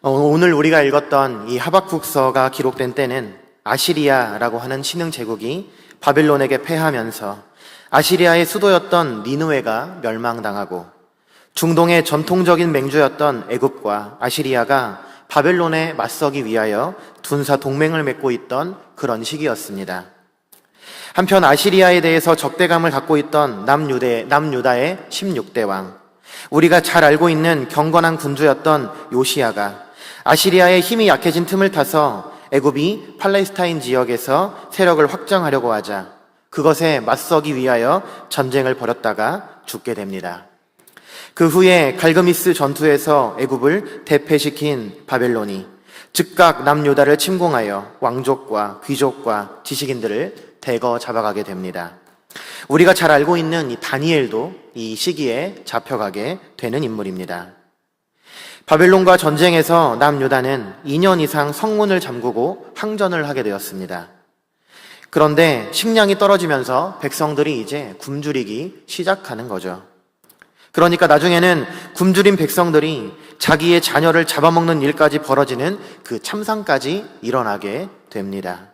오늘 우리가 읽었던 이 하박국서가 기록된 때는 아시리아라고 하는 신흥 제국이 바벨론에게 패하면서 아시리아의 수도였던 니느웨가 멸망당하고 중동의 전통적인 맹주였던 애굽과 아시리아가 바벨론에 맞서기 위하여 군사 동맹을 맺고 있던 그런 시기였습니다. 한편 아시리아에 대해서 적대감을 갖고 있던 남유다의 16대 왕, 우리가 잘 알고 있는 경건한 군주였던 요시야가 아시리아의 힘이 약해진 틈을 타서 애굽이 팔레스타인 지역에서 세력을 확장하려고 하자 그것에 맞서기 위하여 전쟁을 벌였다가 죽게 됩니다. 그 후에 갈그미스 전투에서 애굽을 대패시킨 바벨론이 즉각 남유다를 침공하여 왕족과 귀족과 지식인들을 대거 잡아가게 됩니다. 우리가 잘 알고 있는 이 다니엘도 이 시기에 잡혀가게 되는 인물입니다. 바벨론과 전쟁에서 남유다는 2년 이상 성문을 잠그고 항전을 하게 되었습니다. 그런데 식량이 떨어지면서 백성들이 이제 굶주리기 시작하는 거죠. 그러니까 나중에는 굶주린 백성들이 자기의 자녀를 잡아먹는 일까지 벌어지는 그 참상까지 일어나게 됩니다.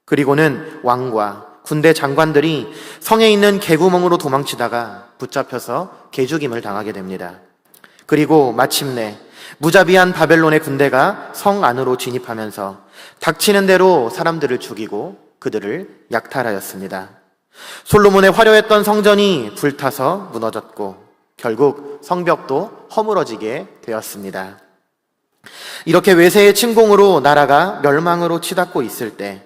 그리고는 왕과 군대 장관들이 성에 있는 개구멍으로 도망치다가 붙잡혀서 개죽임을 당하게 됩니다. 그리고 마침내 무자비한 바벨론의 군대가 성 안으로 진입하면서 닥치는 대로 사람들을 죽이고 그들을 약탈하였습니다. 솔로몬의 화려했던 성전이 불타서 무너졌고 결국 성벽도 허물어지게 되었습니다. 이렇게 외세의 침공으로 나라가 멸망으로 치닫고 있을 때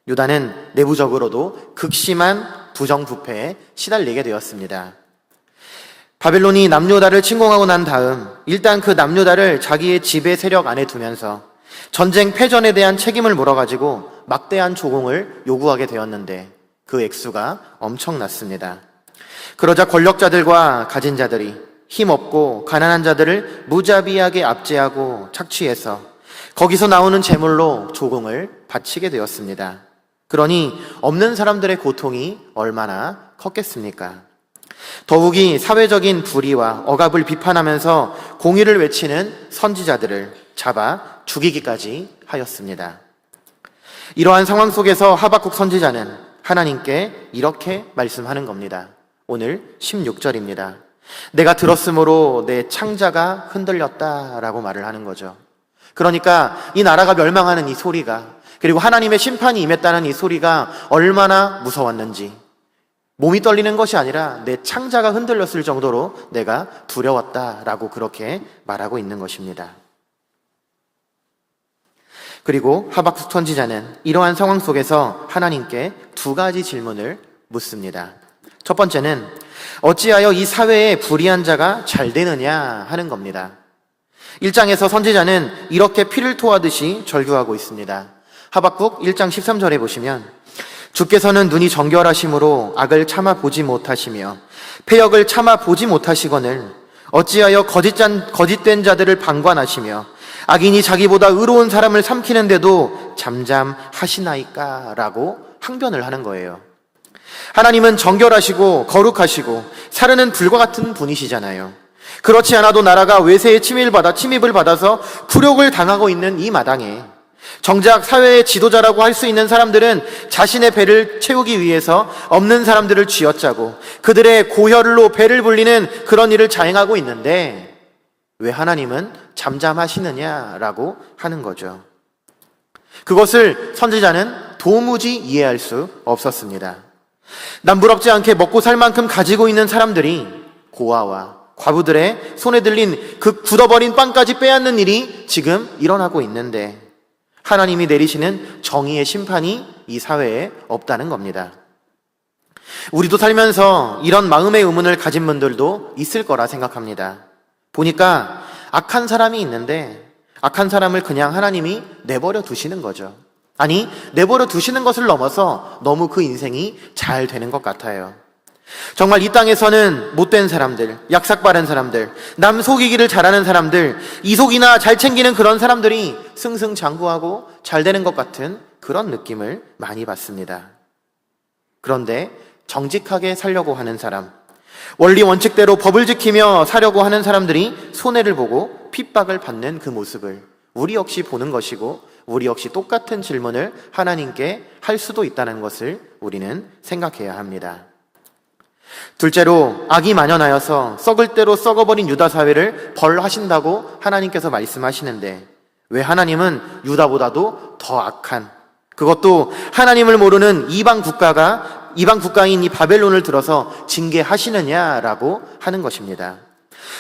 유다는 내부적으로도 극심한 부정부패에 시달리게 되었습니다. 바벨론이 남유다를 침공하고 난 다음 일단 그 남유다를 자기의 지배 세력 안에 두면서 전쟁 패전에 대한 책임을 물어가지고 막대한 조공을 요구하게 되었는데 그 액수가 엄청났습니다. 그러자 권력자들과 가진 자들이 힘없고 가난한 자들을 무자비하게 압제하고 착취해서 거기서 나오는 재물로 조공을 바치게 되었습니다. 그러니 없는 사람들의 고통이 얼마나 컸겠습니까? 더욱이 사회적인 불의와 억압을 비판하면서 공의를 외치는 선지자들을 잡아 죽이기까지 하였습니다. 이러한 상황 속에서 하박국 선지자는 하나님께 이렇게 말씀하는 겁니다. 오늘 16절입니다. 내가 들었으므로 내 창자가 흔들렸다라고 말을 하는 거죠. 그러니까 이 나라가 멸망하는 이 소리가, 그리고 하나님의 심판이 임했다는 이 소리가 얼마나 무서웠는지, 몸이 떨리는 것이 아니라 내 창자가 흔들렸을 정도로 내가 두려웠다라고 그렇게 말하고 있는 것입니다. 그리고 하박국 선지자는 이러한 상황 속에서 하나님께 두 가지 질문을 묻습니다. 첫 번째는 어찌하여 이 사회에 불의한 자가 잘 되느냐 하는 겁니다. 1장에서 선지자는 이렇게 피를 토하듯이 절규하고 있습니다. 하박국 1장 13절에 보시면 주께서는 눈이 정결하심으로 악을 참아 보지 못하시며 패역을 참아 보지 못하시거늘 어찌하여 거짓된 자들을 방관하시며 악인이 자기보다 의로운 사람을 삼키는데도 잠잠하시나이까 라고 항변을 하는 거예요. 하나님은 정결하시고 거룩하시고 사르는 불과 같은 분이시잖아요. 그렇지 않아도 나라가 외세의 침입을 받아서 굴욕을 당하고 있는 이 마당에 정작 사회의 지도자라고 할 수 있는 사람들은 자신의 배를 채우기 위해서 없는 사람들을 쥐어짜고 그들의 고혈로 배를 불리는 그런 일을 자행하고 있는데 왜 하나님은 잠잠하시느냐라고 하는 거죠. 그것을 선지자는 도무지 이해할 수 없었습니다. 남부럽지 않게 먹고 살 만큼 가지고 있는 사람들이 고아와 과부들의 손에 들린 그 굳어버린 빵까지 빼앗는 일이 지금 일어나고 있는데 하나님이 내리시는 정의의 심판이 이 사회에 없다는 겁니다. 우리도 살면서 이런 마음의 의문을 가진 분들도 있을 거라 생각합니다. 보니까 악한 사람이 있는데 악한 사람을 그냥 하나님이 내버려 두시는 거죠. 아니, 내버려 두시는 것을 넘어서 너무 그 인생이 잘 되는 것 같아요. 정말 이 땅에서는 못된 사람들, 약삭빠른 사람들, 남 속이기를 잘하는 사람들, 이속이나 잘 챙기는 그런 사람들이 승승장구하고 잘 되는 것 같은 그런 느낌을 많이 받습니다. 그런데 정직하게 살려고 하는 사람, 원리 원칙대로 법을 지키며 사려고 하는 사람들이 손해를 보고 핍박을 받는 그 모습을 우리 역시 보는 것이고 우리 역시 똑같은 질문을 하나님께 할 수도 있다는 것을 우리는 생각해야 합니다. 둘째로, 악이 만연하여서 썩을 대로 썩어버린 유다 사회를 벌하신다고 하나님께서 말씀하시는데 왜 하나님은 유다보다도 더 악한, 그것도 하나님을 모르는 이방 국가인 이 바벨론을 들어서 징계하시느냐라고 하는 것입니다.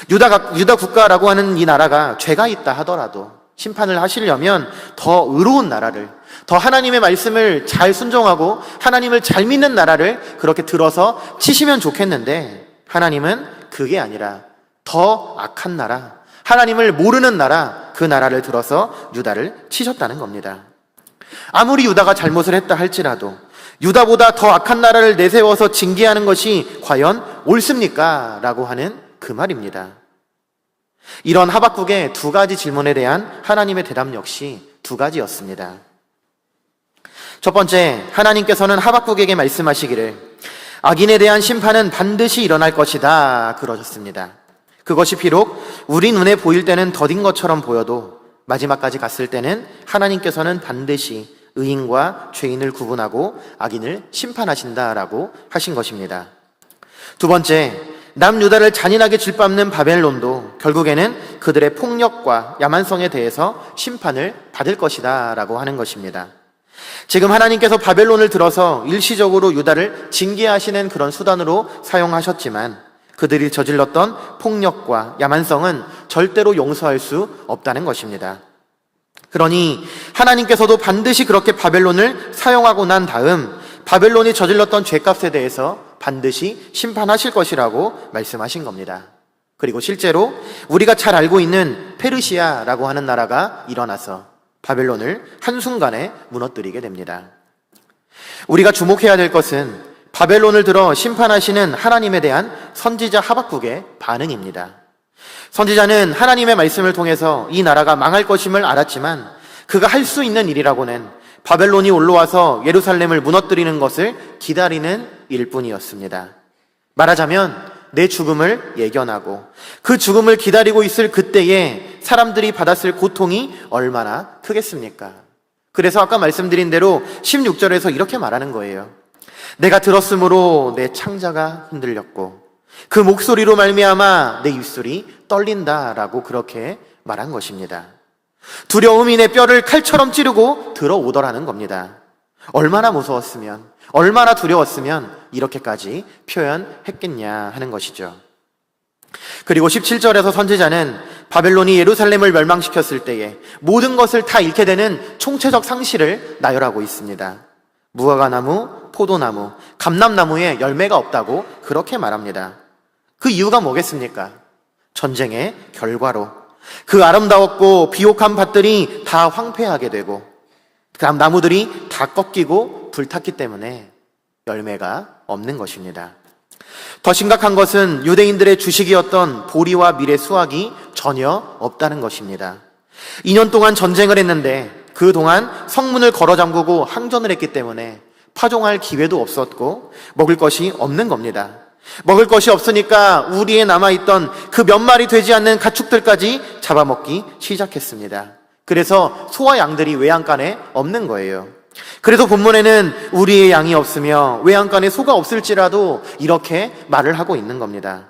유다 국가라고 하는 이 나라가 죄가 있다 하더라도 심판을 하시려면 더 의로운 나라를, 더 하나님의 말씀을 잘 순종하고 하나님을 잘 믿는 나라를 그렇게 들어서 치시면 좋겠는데 하나님은 그게 아니라 더 악한 나라, 하나님을 모르는 나라, 그 나라를 들어서 유다를 치셨다는 겁니다. 아무리 유다가 잘못을 했다 할지라도 유다보다 더 악한 나라를 내세워서 징계하는 것이 과연 옳습니까? 라고 하는 그 말입니다. 이런 하박국의 두 가지 질문에 대한 하나님의 대답 역시 두 가지였습니다. 첫 번째, 하나님께서는 하박국에게 말씀하시기를 악인에 대한 심판은 반드시 일어날 것이다 그러셨습니다. 그것이 비록 우리 눈에 보일 때는 더딘 것처럼 보여도 마지막까지 갔을 때는 하나님께서는 반드시 의인과 죄인을 구분하고 악인을 심판하신다라고 하신 것입니다. 두 번째, 남유다를 잔인하게 짓밟는 바벨론도 결국에는 그들의 폭력과 야만성에 대해서 심판을 받을 것이다 라고 하는 것입니다. 지금 하나님께서 바벨론을 들어서 일시적으로 유다를 징계하시는 그런 수단으로 사용하셨지만 그들이 저질렀던 폭력과 야만성은 절대로 용서할 수 없다는 것입니다. 그러니 하나님께서도 반드시 그렇게 바벨론을 사용하고 난 다음 바벨론이 저질렀던 죄값에 대해서 반드시 심판하실 것이라고 말씀하신 겁니다. 그리고 실제로 우리가 잘 알고 있는 페르시아라고 하는 나라가 일어나서 바벨론을 한순간에 무너뜨리게 됩니다. 우리가 주목해야 될 것은 바벨론을 들어 심판하시는 하나님에 대한 선지자 하박국의 반응입니다. 선지자는 하나님의 말씀을 통해서 이 나라가 망할 것임을 알았지만 그가 할 수 있는 일이라고는 바벨론이 올라와서 예루살렘을 무너뜨리는 것을 기다리는 일뿐이었습니다. 말하자면 내 죽음을 예견하고 그 죽음을 기다리고 있을 그때에 사람들이 받았을 고통이 얼마나 크겠습니까? 그래서 아까 말씀드린 대로 16절에서 이렇게 말하는 거예요. 내가 들었으므로 내 창자가 흔들렸고 그 목소리로 말미암아 내 입술이 떨린다라고 그렇게 말한 것입니다. 두려움이 내 뼈를 칼처럼 찌르고 들어오더라는 겁니다. 얼마나 무서웠으면, 얼마나 두려웠으면 이렇게까지 표현했겠냐 하는 것이죠. 그리고 17절에서 선지자는 바벨론이 예루살렘을 멸망시켰을 때에 모든 것을 다 잃게 되는 총체적 상실을 나열하고 있습니다. 무화과나무, 포도나무, 감람나무에 열매가 없다고 그렇게 말합니다. 그 이유가 뭐겠습니까? 전쟁의 결과로 그 아름다웠고 비옥한 밭들이 다 황폐하게 되고 그다음 나무들이 다 꺾이고 불탔기 때문에 열매가 없는 것입니다. 더 심각한 것은 유대인들의 주식이었던 보리와 밀의 수확이 전혀 없다는 것입니다. 2년 동안 전쟁을 했는데 그동안 성문을 걸어 잠그고 항전을 했기 때문에 파종할 기회도 없었고 먹을 것이 없는 겁니다. 먹을 것이 없으니까 우리에 남아있던 그 몇 마리 되지 않는 가축들까지 잡아먹기 시작했습니다. 그래서 소와 양들이 외양간에 없는 거예요. 그래서 본문에는 우리의 양이 없으며 외양간에 소가 없을지라도 이렇게 말을 하고 있는 겁니다.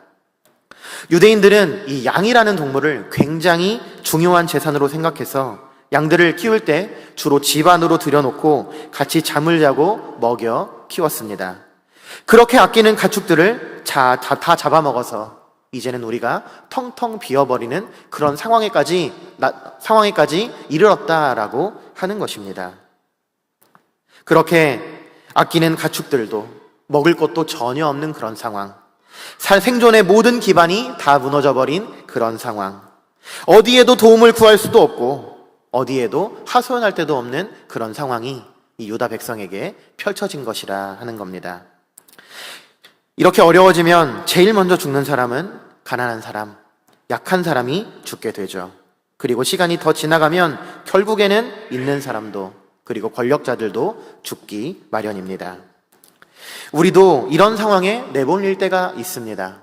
유대인들은 이 양이라는 동물을 굉장히 중요한 재산으로 생각해서 양들을 키울 때 주로 집 안으로 들여놓고 같이 잠을 자고 먹여 키웠습니다. 그렇게 아끼는 가축들을 다 잡아먹어서 이제는 우리가 텅텅 비어버리는 그런 상황에까지 이르렀다라고 하는 것입니다. 그렇게 아끼는 가축들도 먹을 것도 전혀 없는 그런 상황, 생존의 모든 기반이 다 무너져버린 그런 상황, 어디에도 도움을 구할 수도 없고 어디에도 하소연할 데도 없는 그런 상황이 이 유다 백성에게 펼쳐진 것이라 하는 겁니다. 이렇게 어려워지면 제일 먼저 죽는 사람은 가난한 사람, 약한 사람이 죽게 되죠. 그리고 시간이 더 지나가면 결국에는 있는 사람도 그리고 권력자들도 죽기 마련입니다. 우리도 이런 상황에 내몰릴 때가 있습니다.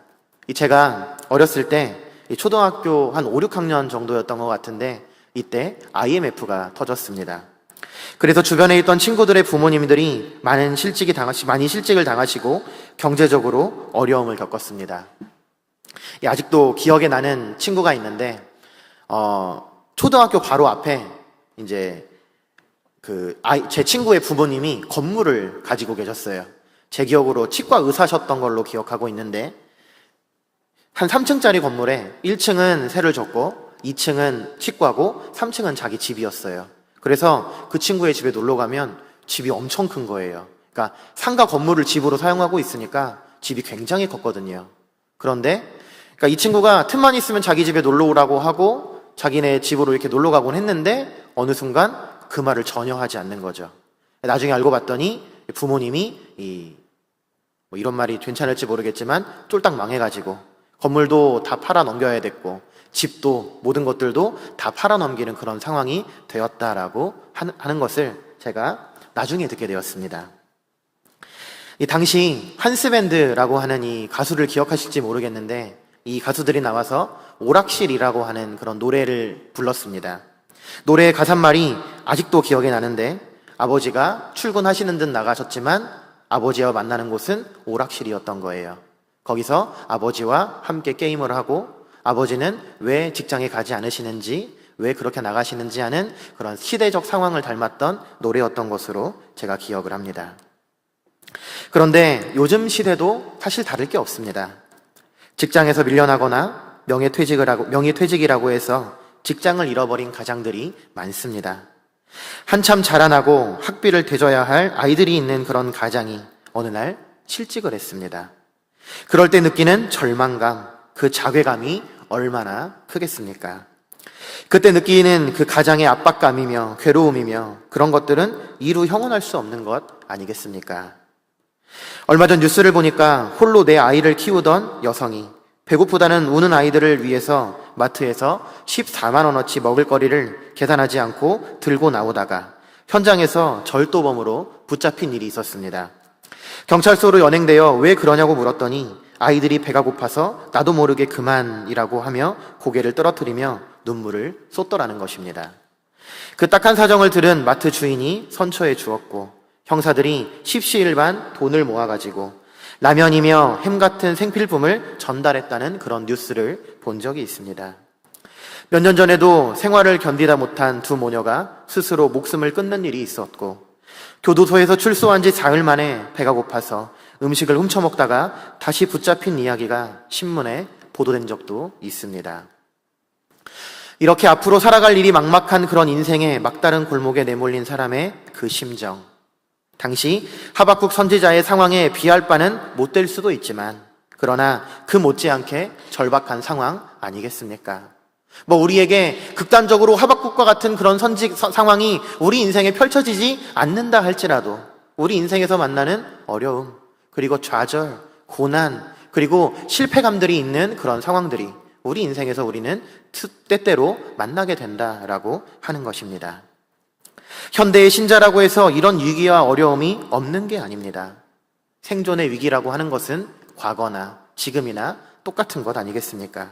제가 어렸을 때 초등학교 한 5, 6학년 정도였던 것 같은데 이때 IMF가 터졌습니다. 그래서 주변에 있던 친구들의 부모님들이 많이 실직을 당하시고 경제적으로 어려움을 겪었습니다. 아직도 기억에 나는 친구가 있는데, 초등학교 바로 앞에 이제 제 친구의 부모님이 건물을 가지고 계셨어요. 제 기억으로 치과 의사셨던 걸로 기억하고 있는데, 한 3층짜리 건물에 1층은 세를 줬고 2층은 치과고 3층은 자기 집이었어요. 그래서 그 친구의 집에 놀러 가면 집이 엄청 큰 거예요. 그러니까 상가 건물을 집으로 사용하고 있으니까 집이 굉장히 컸거든요. 그런데 그러니까 이 친구가 틈만 있으면 자기 집에 놀러 오라고 하고 자기네 집으로 이렇게 놀러 가곤 했는데 어느 순간 그 말을 전혀 하지 않는 거죠. 나중에 알고 봤더니 부모님이 이런 말이 괜찮을지 모르겠지만 쫄딱 망해가지고 건물도 다 팔아 넘겨야 됐고 집도 모든 것들도 다 팔아 넘기는 그런 상황이 되었다라고 하는 것을 제가 나중에 듣게 되었습니다. 이 당시 한스밴드라고 하는 이 가수를 기억하실지 모르겠는데 이 가수들이 나와서 오락실이라고 하는 그런 노래를 불렀습니다. 노래의 가사말이 아직도 기억이 나는데 아버지가 출근하시는 듯 나가셨지만 아버지와 만나는 곳은 오락실이었던 거예요. 거기서 아버지와 함께 게임을 하고 아버지는 왜 직장에 가지 않으시는지, 왜 그렇게 나가시는지 하는 그런 시대적 상황을 닮았던 노래였던 것으로 제가 기억을 합니다. 그런데 요즘 시대도 사실 다를 게 없습니다. 직장에서 밀려나거나 명예퇴직이라고 해서 직장을 잃어버린 가장들이 많습니다. 한참 자라나고 학비를 대줘야 할 아이들이 있는 그런 가장이 어느 날 실직을 했습니다. 그럴 때 느끼는 절망감, 그 자괴감이 얼마나 크겠습니까? 그때 느끼는 그 가장의 압박감이며 괴로움이며 그런 것들은 이루 형언할 수 없는 것 아니겠습니까? 얼마 전 뉴스를 보니까 홀로 내 아이를 키우던 여성이 배고프다는 우는 아이들을 위해서 마트에서 14만 원어치 먹을거리를 계산하지 않고 들고 나오다가 현장에서 절도범으로 붙잡힌 일이 있었습니다. 경찰서로 연행되어 왜 그러냐고 물었더니 아이들이 배가 고파서 나도 모르게 그만이라고 하며 고개를 떨어뜨리며 눈물을 쏟더라는 것입니다. 그 딱한 사정을 들은 마트 주인이 선처해 주었고 형사들이 십시일반 돈을 모아가지고 라면이며 햄 같은 생필품을 전달했다는 그런 뉴스를 본 적이 있습니다. 몇 년 전에도 생활을 견디다 못한 두 모녀가 스스로 목숨을 끊는 일이 있었고 교도소에서 출소한 지 사흘 만에 배가 고파서 음식을 훔쳐먹다가 다시 붙잡힌 이야기가 신문에 보도된 적도 있습니다. 이렇게 앞으로 살아갈 일이 막막한 그런 인생의 막다른 골목에 내몰린 사람의 그 심정, 당시 하박국 선지자의 상황에 비할 바는 못 될 수도 있지만 그러나 그 못지않게 절박한 상황 아니겠습니까? 우리에게 극단적으로 하박국과 같은 그런 상황이 우리 인생에 펼쳐지지 않는다 할지라도 우리 인생에서 만나는 어려움, 그리고 좌절, 고난, 그리고 실패감들이 있는 그런 상황들이 우리 인생에서 우리는 때때로 만나게 된다라고 하는 것입니다. 현대의 신자라고 해서 이런 위기와 어려움이 없는 게 아닙니다. 생존의 위기라고 하는 것은 과거나 지금이나 똑같은 것 아니겠습니까?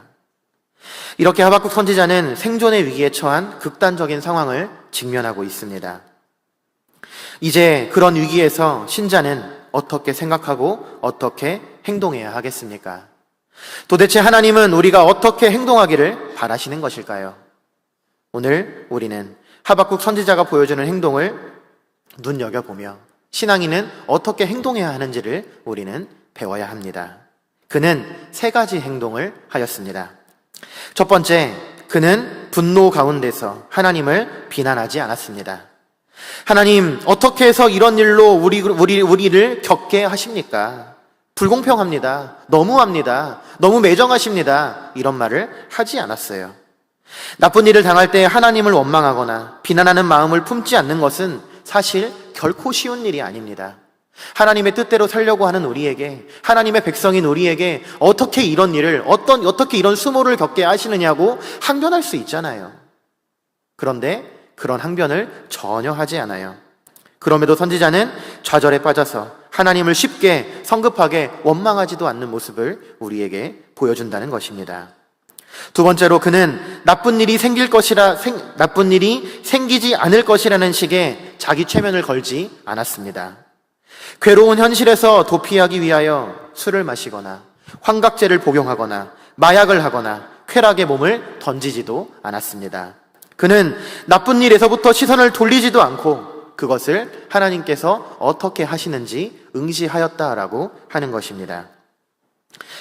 이렇게 하박국 선지자는 생존의 위기에 처한 극단적인 상황을 직면하고 있습니다. 이제 그런 위기에서 신자는 어떻게 생각하고 어떻게 행동해야 하겠습니까? 도대체 하나님은 우리가 어떻게 행동하기를 바라시는 것일까요? 오늘 우리는 하박국 선지자가 보여주는 행동을 눈여겨보며 신앙인은 어떻게 행동해야 하는지를 우리는 배워야 합니다. 그는 3가지 행동을 하였습니다. 첫 번째, 그는 분노 가운데서 하나님을 비난하지 않았습니다. 하나님, 어떻게 해서 이런 일로 우리를 겪게 하십니까? 불공평합니다. 너무합니다. 너무 매정하십니다. 이런 말을 하지 않았어요. 나쁜 일을 당할 때 하나님을 원망하거나 비난하는 마음을 품지 않는 것은 사실 결코 쉬운 일이 아닙니다. 하나님의 뜻대로 살려고 하는 우리에게, 하나님의 백성인 우리에게 어떻게 이런 일을, 어떻게 이런 수모를 겪게 하시느냐고 항변할 수 있잖아요. 그런데 그런 항변을 전혀 하지 않아요. 그럼에도 선지자는 좌절에 빠져서 하나님을 쉽게 성급하게 원망하지도 않는 모습을 우리에게 보여준다는 것입니다. 두 번째로 그는 나쁜 일이 생기지 않을 것이라는 식의 자기 최면을 걸지 않았습니다. 괴로운 현실에서 도피하기 위하여 술을 마시거나 환각제를 복용하거나 마약을 하거나 쾌락의 몸을 던지지도 않았습니다. 그는 나쁜 일에서부터 시선을 돌리지도 않고 그것을 하나님께서 어떻게 하시는지 응시하였다라고 하는 것입니다.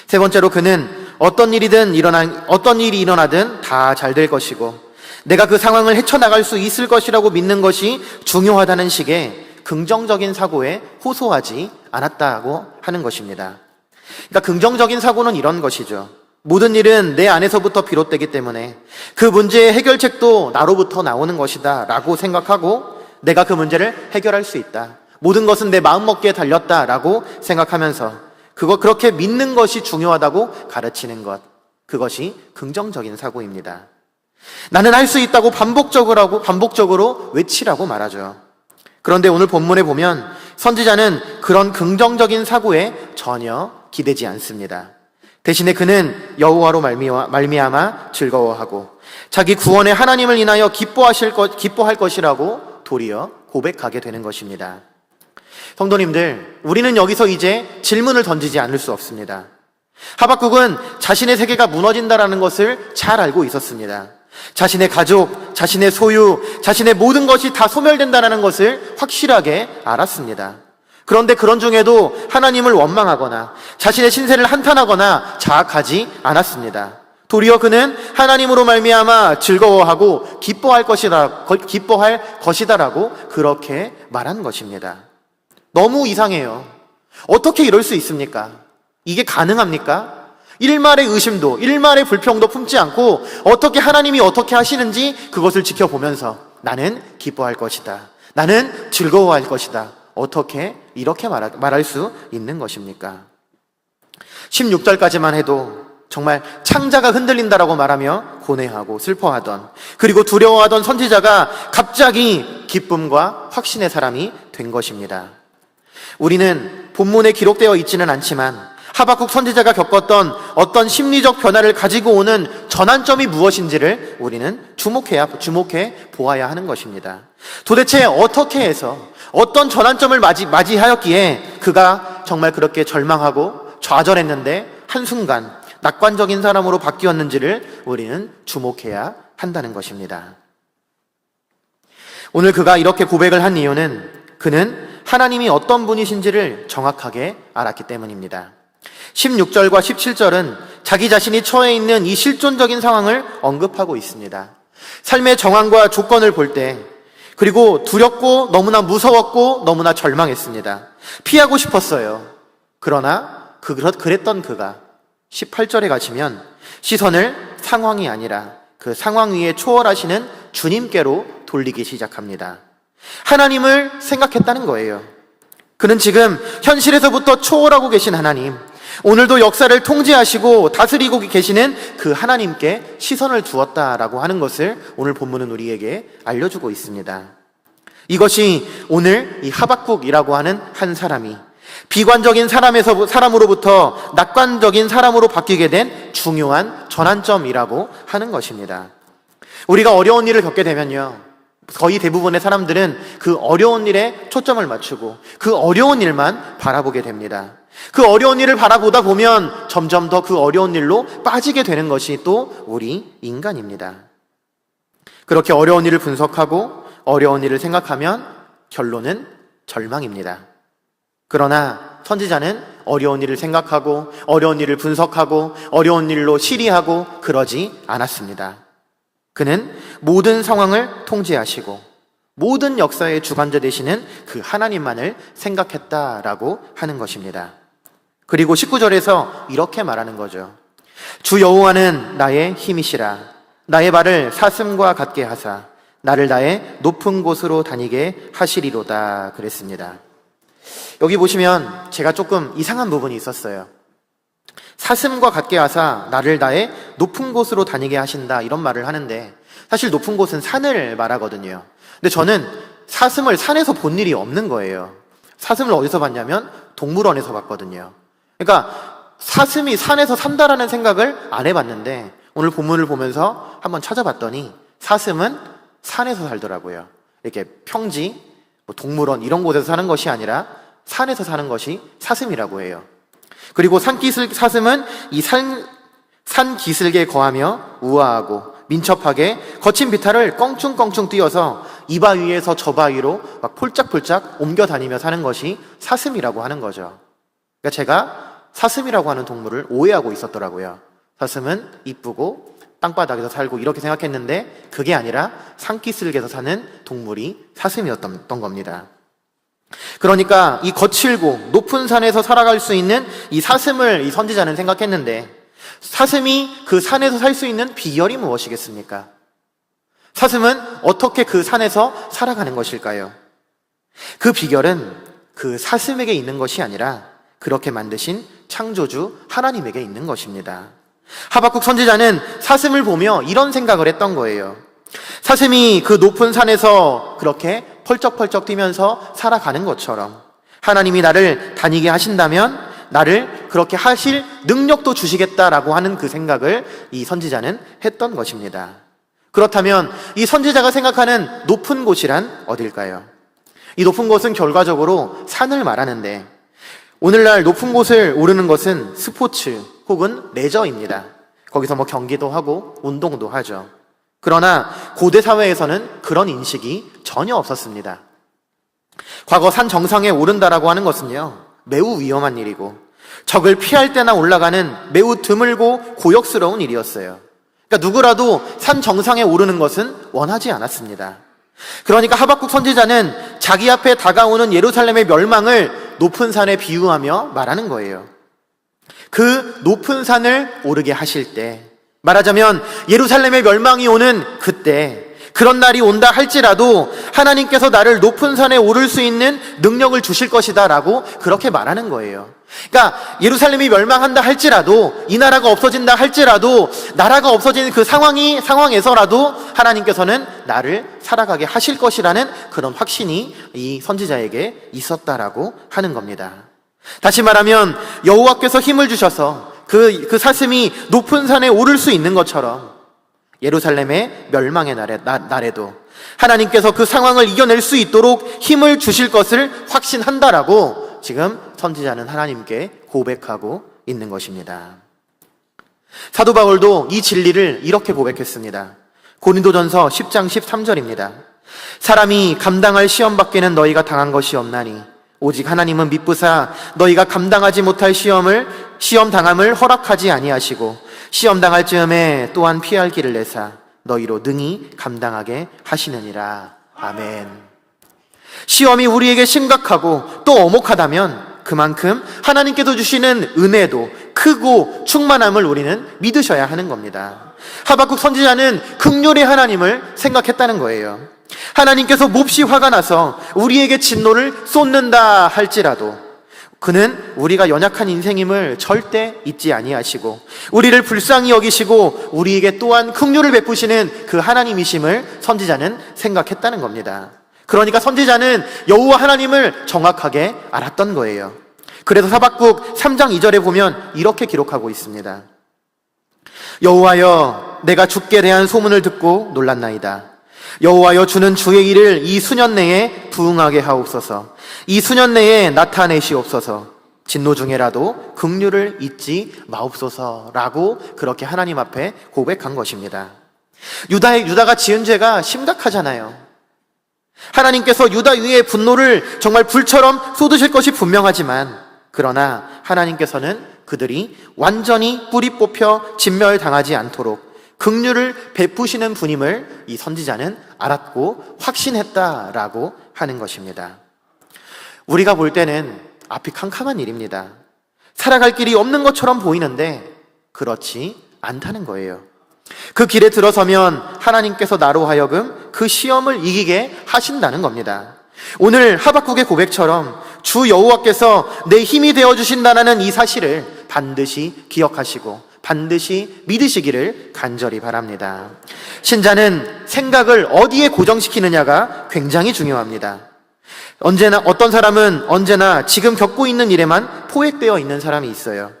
세 번째로 그는 어떤 일이 일어나든 다 잘 될 것이고 내가 그 상황을 헤쳐나갈 수 있을 것이라고 믿는 것이 중요하다는 식의 긍정적인 사고에 호소하지 않았다고 하는 것입니다. 그러니까 긍정적인 사고는 이런 것이죠. 모든 일은 내 안에서부터 비롯되기 때문에 그 문제의 해결책도 나로부터 나오는 것이다 라고 생각하고 내가 그 문제를 해결할 수 있다. 모든 것은 내 마음먹기에 달렸다라고 생각하면서 그렇게 믿는 것이 중요하다고 가르치는 것. 그것이 긍정적인 사고입니다. 나는 할 수 있다고 반복적으로 외치라고 말하죠. 그런데 오늘 본문에 보면 선지자는 그런 긍정적인 사고에 전혀 기대지 않습니다. 대신에 그는 여호와로 말미암아 즐거워하고 자기 구원의 하나님을 인하여 기뻐할 것이라고 도리어 고백하게 되는 것입니다. 성도님들, 우리는 여기서 이제 질문을 던지지 않을 수 없습니다. 하박국은 자신의 세계가 무너진다라는 것을 잘 알고 있었습니다. 자신의 가족, 자신의 소유, 자신의 모든 것이 다 소멸된다는 것을 확실하게 알았습니다. 그런데 그런 중에도 하나님을 원망하거나 자신의 신세를 한탄하거나 자학하지 않았습니다. 도리어 그는 하나님으로 말미암아 즐거워하고 기뻐할 것이다라고 그렇게 말한 것입니다. 너무 이상해요. 어떻게 이럴 수 있습니까? 이게 가능합니까? 일말의 의심도, 일말의 불평도 품지 않고 어떻게 하나님이 어떻게 하시는지 그것을 지켜보면서 나는 기뻐할 것이다. 나는 즐거워할 것이다. 어떻게 이렇게 말할 수 있는 것입니까? 16절까지만 해도 정말 창자가 흔들린다라고 말하며 고뇌하고 슬퍼하던, 그리고 두려워하던 선지자가 갑자기 기쁨과 확신의 사람이 된 것입니다. 우리는 본문에 기록되어 있지는 않지만 하박국 선지자가 겪었던 어떤 심리적 변화를 가지고 오는 전환점이 무엇인지를 우리는 주목해 보아야 하는 것입니다. 도대체 어떻게 해서 어떤 전환점을 맞이하였기에 그가 정말 그렇게 절망하고 좌절했는데 한순간 낙관적인 사람으로 바뀌었는지를 우리는 주목해야 한다는 것입니다. 오늘 그가 이렇게 고백을 한 이유는 그는 하나님이 어떤 분이신지를 정확하게 알았기 때문입니다. 16절과 17절은 자기 자신이 처해 있는 이 실존적인 상황을 언급하고 있습니다. 삶의 정황과 조건을 볼 때, 그리고 두렵고 너무나 무서웠고 너무나 절망했습니다. 피하고 싶었어요. 그러나 그랬던 그가 18절에 가시면 시선을 상황이 아니라 그 상황 위에 초월하시는 주님께로 돌리기 시작합니다. 하나님을 생각했다는 거예요. 그는 지금 현실에서부터 초월하고 계신 하나님, 오늘도 역사를 통제하시고 다스리고 계시는 그 하나님께 시선을 두었다라고 하는 것을 오늘 본문은 우리에게 알려주고 있습니다. 이것이 오늘 이 하박국이라고 하는 한 사람이 비관적인 사람으로부터 낙관적인 사람으로 바뀌게 된 중요한 전환점이라고 하는 것입니다. 우리가 어려운 일을 겪게 되면요, 거의 대부분의 사람들은 그 어려운 일에 초점을 맞추고 그 어려운 일만 바라보게 됩니다. 그 어려운 일을 바라보다 보면 점점 더 그 어려운 일로 빠지게 되는 것이 또 우리 인간입니다. 그렇게 어려운 일을 분석하고 어려운 일을 생각하면 결론은 절망입니다. 그러나 선지자는 어려운 일을 생각하고 어려운 일을 분석하고 어려운 일로 시리하고 그러지 않았습니다. 그는 모든 상황을 통제하시고 모든 역사의 주관자 되시는 그 하나님만을 생각했다라고 하는 것입니다. 그리고 19절에서 이렇게 말하는 거죠. 주 여호와는 나의 힘이시라. 나의 발을 사슴과 같게 하사 나를 나의 높은 곳으로 다니게 하시리로다 그랬습니다. 여기 보시면 제가 조금 이상한 부분이 있었어요. 사슴과 같게 하사 나를 나의 높은 곳으로 다니게 하신다, 이런 말을 하는데 사실 높은 곳은 산을 말하거든요. 근데 저는 사슴을 산에서 본 일이 없는 거예요. 사슴을 어디서 봤냐면 동물원에서 봤거든요. 그러니까 사슴이 산에서 산다라는 생각을 안 해봤는데 오늘 본문을 보면서 한번 찾아봤더니 사슴은 산에서 살더라고요. 이렇게 평지, 동물원 이런 곳에서 사는 것이 아니라 산에서 사는 것이 사슴이라고 해요. 그리고 사슴은 이 산 기슭에 거하며 우아하고 민첩하게 거친 비탈을 껑충껑충 뛰어서 이 바위에서 저 바위로 막 폴짝폴짝 옮겨 다니며 사는 것이 사슴이라고 하는 거죠. 그러니까 제가 사슴이라고 하는 동물을 오해하고 있었더라고요. 사슴은 이쁘고 땅바닥에서 살고 이렇게 생각했는데 그게 아니라 산기슭에서 사는 동물이 사슴이었던 겁니다. 그러니까 이 거칠고 높은 산에서 살아갈 수 있는 이 사슴을 이 선지자는 생각했는데 사슴이 그 산에서 살 수 있는 비결이 무엇이겠습니까? 사슴은 어떻게 그 산에서 살아가는 것일까요? 그 비결은 그 사슴에게 있는 것이 아니라 그렇게 만드신 창조주 하나님에게 있는 것입니다. 하박국 선지자는 사슴을 보며 이런 생각을 했던 거예요. 사슴이 그 높은 산에서 그렇게 펄쩍펄쩍 뛰면서 살아가는 것처럼 하나님이 나를 다니게 하신다면 나를 그렇게 하실 능력도 주시겠다라고 하는 그 생각을 이 선지자는 했던 것입니다. 그렇다면 이 선지자가 생각하는 높은 곳이란 어딜까요? 이 높은 곳은 결과적으로 산을 말하는데 오늘날 높은 곳을 오르는 것은 스포츠 혹은 레저입니다. 거기서 경기도 하고 운동도 하죠. 그러나 고대 사회에서는 그런 인식이 전혀 없었습니다. 과거 산 정상에 오른다라고 하는 것은요, 매우 위험한 일이고 적을 피할 때나 올라가는 매우 드물고 고역스러운 일이었어요. 그러니까 누구라도 산 정상에 오르는 것은 원하지 않았습니다. 그러니까 하박국 선지자는 자기 앞에 다가오는 예루살렘의 멸망을 높은 산에 비유하며 말하는 거예요. 그 높은 산을 오르게 하실 때, 말하자면 예루살렘의 멸망이 오는 그때, 그런 날이 온다 할지라도 하나님께서 나를 높은 산에 오를 수 있는 능력을 주실 것이다 라고 그렇게 말하는 거예요. 그러니까 예루살렘이 멸망한다 할지라도, 이 나라가 없어진다 할지라도, 나라가 없어지는 그 상황에서라도 하나님께서는 나를 살아가게 하실 것이라는 그런 확신이 이 선지자에게 있었다라고 하는 겁니다. 다시 말하면 여호와께서 힘을 주셔서 그 사슴이 높은 산에 오를 수 있는 것처럼 예루살렘의 멸망의 날에도 하나님께서 그 상황을 이겨낼 수 있도록 힘을 주실 것을 확신한다라고 지금 선지자는 하나님께 고백하고 있는 것입니다. 사도 바울도 이 진리를 이렇게 고백했습니다. 고린도전서 10장 13절입니다. 사람이 감당할 시험 밖에는 너희가 당한 것이 없나니 오직 하나님은 미쁘사 너희가 감당하지 못할 시험 당함을 허락하지 아니하시고 시험 당할 즈음에 또한 피할 길을 내사 너희로 능히 감당하게 하시느니라. 아멘. 시험이 우리에게 심각하고 또 엄혹하다면 그만큼 하나님께서 주시는 은혜도 크고 충만함을 우리는 믿으셔야 하는 겁니다. 하박국 선지자는 긍휼의 하나님을 생각했다는 거예요. 하나님께서 몹시 화가 나서 우리에게 진노를 쏟는다 할지라도 그는 우리가 연약한 인생임을 절대 잊지 아니하시고 우리를 불쌍히 여기시고 우리에게 또한 긍휼을 베푸시는 그 하나님이심을 선지자는 생각했다는 겁니다. 그러니까 선지자는 여호와 하나님을 정확하게 알았던 거예요. 그래서 하박국 3장 2절에 보면 이렇게 기록하고 있습니다. 여호와여, 내가 주께 대한 소문을 듣고 놀랐나이다. 여호와여, 주는 주의 일을 이 수년 내에 부응하게 하옵소서. 이 수년 내에 나타내시옵소서. 진노 중에라도 긍휼을 잊지 마옵소서라고 그렇게 하나님 앞에 고백한 것입니다. 유다가 지은 죄가 심각하잖아요. 하나님께서 유다 위에 분노를 정말 불처럼 쏟으실 것이 분명하지만 그러나 하나님께서는 그들이 완전히 뿌리 뽑혀 진멸당하지 않도록 긍휼을 베푸시는 분임을 이 선지자는 알았고 확신했다라고 하는 것입니다. 우리가 볼 때는 앞이 캄캄한 일입니다. 살아갈 길이 없는 것처럼 보이는데 그렇지 않다는 거예요. 그 길에 들어서면 하나님께서 나로 하여금 그 시험을 이기게 하신다는 겁니다. 오늘 하박국의 고백처럼 주 여호와께서 내 힘이 되어주신다는 이 사실을 반드시 기억하시고 반드시 믿으시기를 간절히 바랍니다. 신자는 생각을 어디에 고정시키느냐가 굉장히 중요합니다. 어떤 사람은 언제나 지금 겪고 있는 일에만 포획되어 있는 사람이 있어요.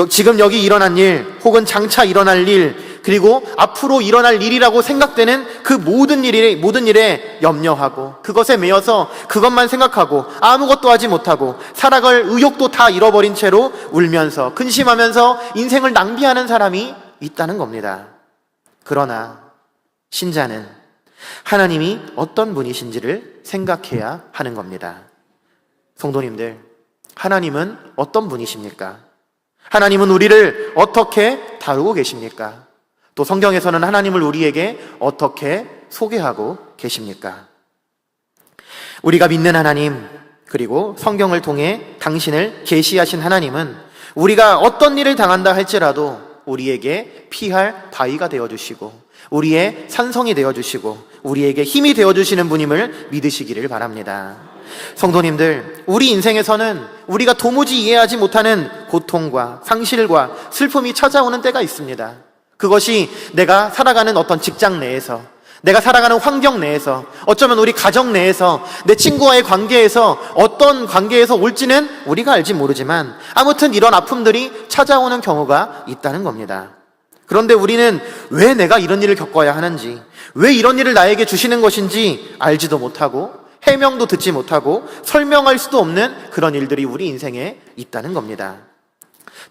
지금 여기 일어난 일, 혹은 장차 일어날 일, 그리고 앞으로 일어날 일이라고 생각되는 그 모든 일에 염려하고 그것에 매여서 그것만 생각하고 아무것도 하지 못하고 살아갈 의욕도 다 잃어버린 채로 울면서 근심하면서 인생을 낭비하는 사람이 있다는 겁니다. 그러나 신자는 하나님이 어떤 분이신지를 생각해야 하는 겁니다. 성도님들, 하나님은 어떤 분이십니까? 하나님은 우리를 어떻게 다루고 계십니까? 또 성경에서는 하나님을 우리에게 어떻게 소개하고 계십니까? 우리가 믿는 하나님, 그리고 성경을 통해 당신을 계시하신 하나님은 우리가 어떤 일을 당한다 할지라도 우리에게 피할 바위가 되어주시고 우리의 산성이 되어주시고 우리에게 힘이 되어주시는 분임을 믿으시기를 바랍니다. 성도님들, 우리 인생에서는 우리가 도무지 이해하지 못하는 고통과 상실과 슬픔이 찾아오는 때가 있습니다. 그것이 내가 살아가는 어떤 직장 내에서, 내가 살아가는 환경 내에서, 어쩌면 우리 가정 내에서, 내 친구와의 관계에서, 어떤 관계에서 올지는 우리가 알지 모르지만 아무튼 이런 아픔들이 찾아오는 경우가 있다는 겁니다. 그런데 우리는 왜 내가 이런 일을 겪어야 하는지, 왜 이런 일을 나에게 주시는 것인지 알지도 못하고 해명도 듣지 못하고 설명할 수도 없는 그런 일들이 우리 인생에 있다는 겁니다.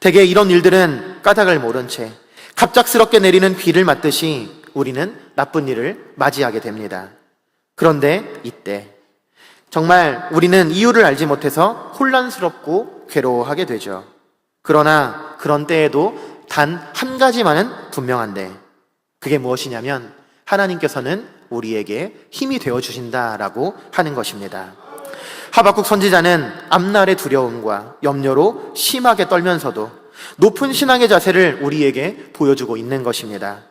대개 이런 일들은 까닭을 모른 채 갑작스럽게 내리는 비를 맞듯이 우리는 나쁜 일을 맞이하게 됩니다. 그런데 이때 정말 우리는 이유를 알지 못해서 혼란스럽고 괴로워하게 되죠. 그러나 그런 때에도 단 한 가지만은 분명한데, 그게 무엇이냐면 하나님께서는 우리에게 힘이 되어주신다라고 하는 것입니다. 하박국 선지자는 앞날의 두려움과 염려로 심하게 떨면서도 높은 신앙의 자세를 우리에게 보여주고 있는 것입니다.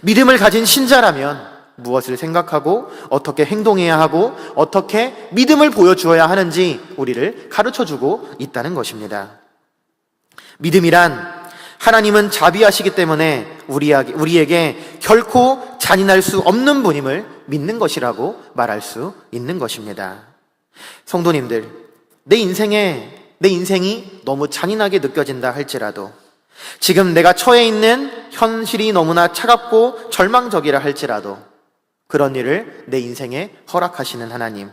믿음을 가진 신자라면 무엇을 생각하고 어떻게 행동해야 하고 어떻게 믿음을 보여주어야 하는지 우리를 가르쳐주고 있다는 것입니다. 믿음이란 하나님은 자비하시기 때문에 우리에게 결코 잔인할 수 없는 분임을 믿는 것이라고 말할 수 있는 것입니다. 성도님들, 내 인생이 너무 잔인하게 느껴진다 할지라도, 지금 내가 처해 있는 현실이 너무나 차갑고 절망적이라 할지라도 그런 일을 내 인생에 허락하시는 하나님,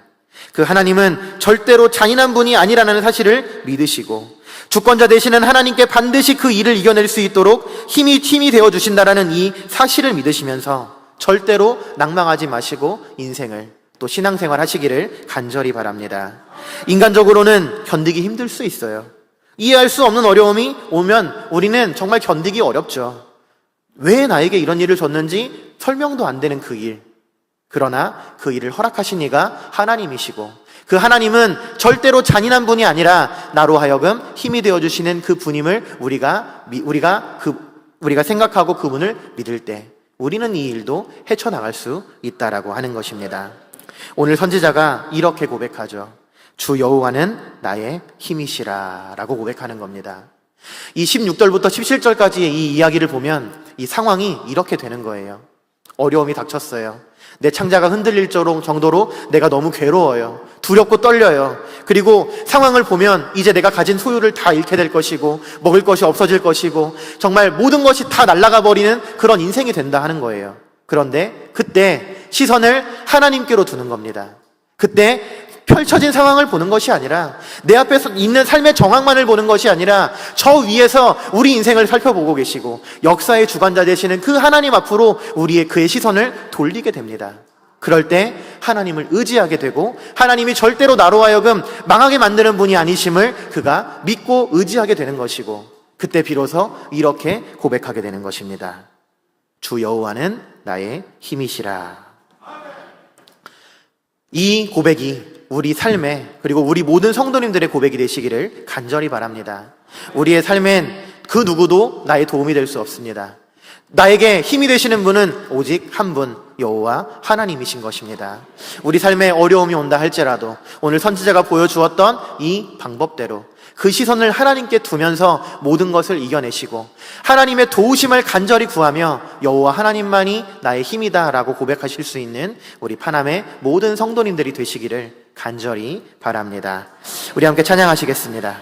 그 하나님은 절대로 잔인한 분이 아니라는 사실을 믿으시고 주권자 되시는 하나님께 반드시 그 일을 이겨낼 수 있도록 힘이 되어주신다라는 이 사실을 믿으시면서 절대로 낭망하지 마시고 인생을 또 신앙생활 하시기를 간절히 바랍니다. 인간적으로는 견디기 힘들 수 있어요. 이해할 수 없는 어려움이 오면 우리는 정말 견디기 어렵죠. 왜 나에게 이런 일을 줬는지 설명도 안 되는 그 일. 그러나 그 일을 허락하신 이가 하나님이시고 그 하나님은 절대로 잔인한 분이 아니라 나로 하여금 힘이 되어주시는 그 분임을 우리가 생각하고 그분을 믿을 때 우리는 이 일도 헤쳐나갈 수 있다라고 하는 것입니다. 오늘 선지자가 이렇게 고백하죠. 주 여호와는 나의 힘이시라 라고 고백하는 겁니다. 이 16절부터 17절까지의 이 이야기를 보면 이 상황이 이렇게 되는 거예요. 어려움이 닥쳤어요. 내 창자가 흔들릴 정도로 내가 너무 괴로워요. 두렵고 떨려요. 그리고 상황을 보면 이제 내가 가진 소유를 다 잃게 될 것이고 먹을 것이 없어질 것이고 정말 모든 것이 다 날아가 버리는 그런 인생이 된다 하는 거예요. 그런데 그때 시선을 하나님께로 두는 겁니다. 그때 펼쳐진 상황을 보는 것이 아니라 내 앞에 있는 삶의 정황만을 보는 것이 아니라 저 위에서 우리 인생을 살펴보고 계시고 역사의 주관자 되시는 그 하나님 앞으로 그의 시선을 돌리게 됩니다. 그럴 때 하나님을 의지하게 되고 하나님이 절대로 나로 하여금 망하게 만드는 분이 아니심을 그가 믿고 의지하게 되는 것이고 그때 비로소 이렇게 고백하게 되는 것입니다. 주 여호와는 나의 힘이시라. 이 고백이 우리 삶에 그리고 우리 모든 성도님들의 고백이 되시기를 간절히 바랍니다. 우리의 삶엔 그 누구도 나의 도움이 될 수 없습니다. 나에게 힘이 되시는 분은 오직 한 분, 여호와 하나님이신 것입니다. 우리 삶에 어려움이 온다 할지라도 오늘 선지자가 보여주었던 이 방법대로 그 시선을 하나님께 두면서 모든 것을 이겨내시고 하나님의 도우심을 간절히 구하며 여호와 하나님만이 나의 힘이다 라고 고백하실 수 있는 우리 파남의 모든 성도님들이 되시기를 간절히 바랍니다. 우리 함께 찬양하시겠습니다.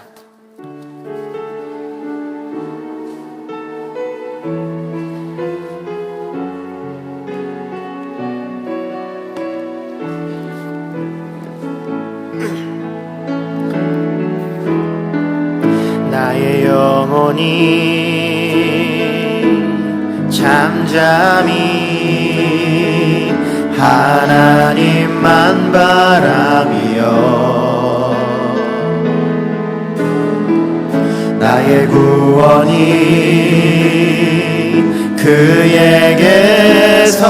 영원히 잠잠히 하나님만 바라며 나의 구원이 그에게서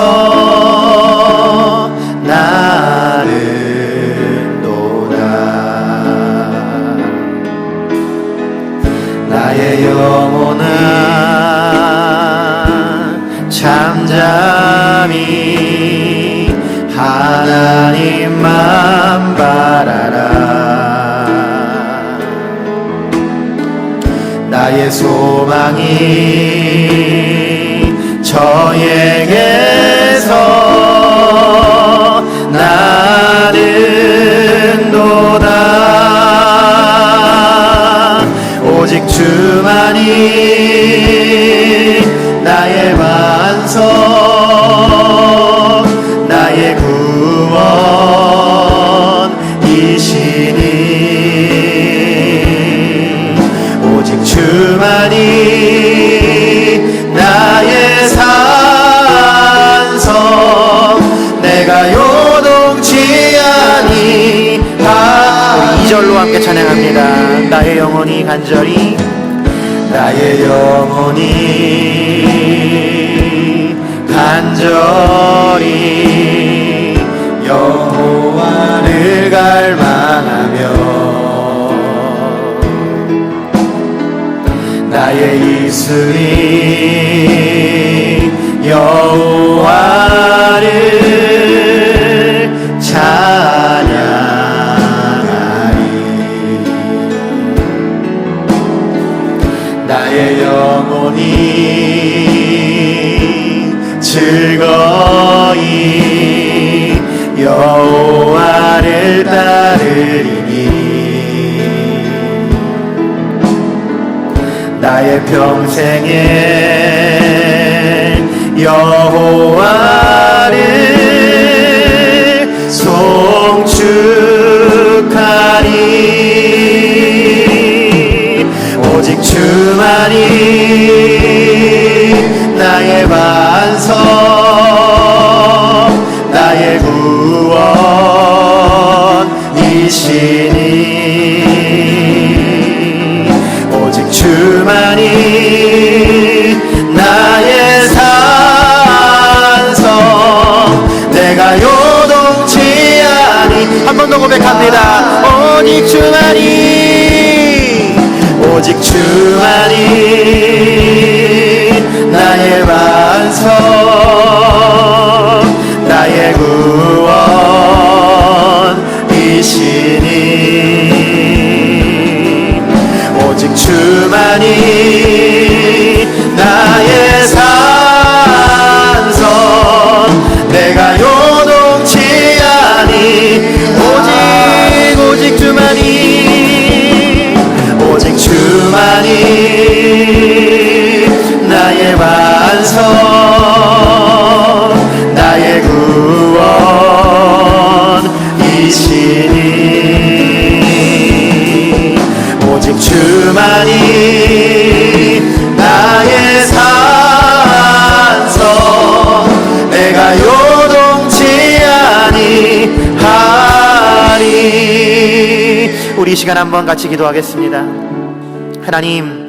나른도다. 나의 영혼아 잠잠히 하나님만 바라라. 나의 소망이 저에게서 나른도다. 오직 주만이 나의 반석 나의 구원이시니 오직 주만이 나의 산성 내가 요동치 아니하리. 2절로 함께 찬양합니다. 나의 영혼이 간절히 나의 영혼이 간절히 여호와를 갈망하며 나의 입술이 여호와를 찬양하리. 나의 영혼이 즐거이 여호와를 따르리니 나의 평생에 여호와를 송축하리. 오직 주만이 나의 반석 나의 구원이시니 오직 주만이 나의 산성 내가 요동치 아니. 한 번 더 고백합니다. 오직 주만이 오직 주만이 나의 반석 나의 구원이시니 오직 주만이 나의 산성 내가 요동치 아니. 오직 주만이 오직 주만이 나의 반석 나의 구원이시니 오직 주만이 나의 산성 내가 요동치 아니하리. 우리 이 시간 한번 같이 기도하겠습니다. 하나님,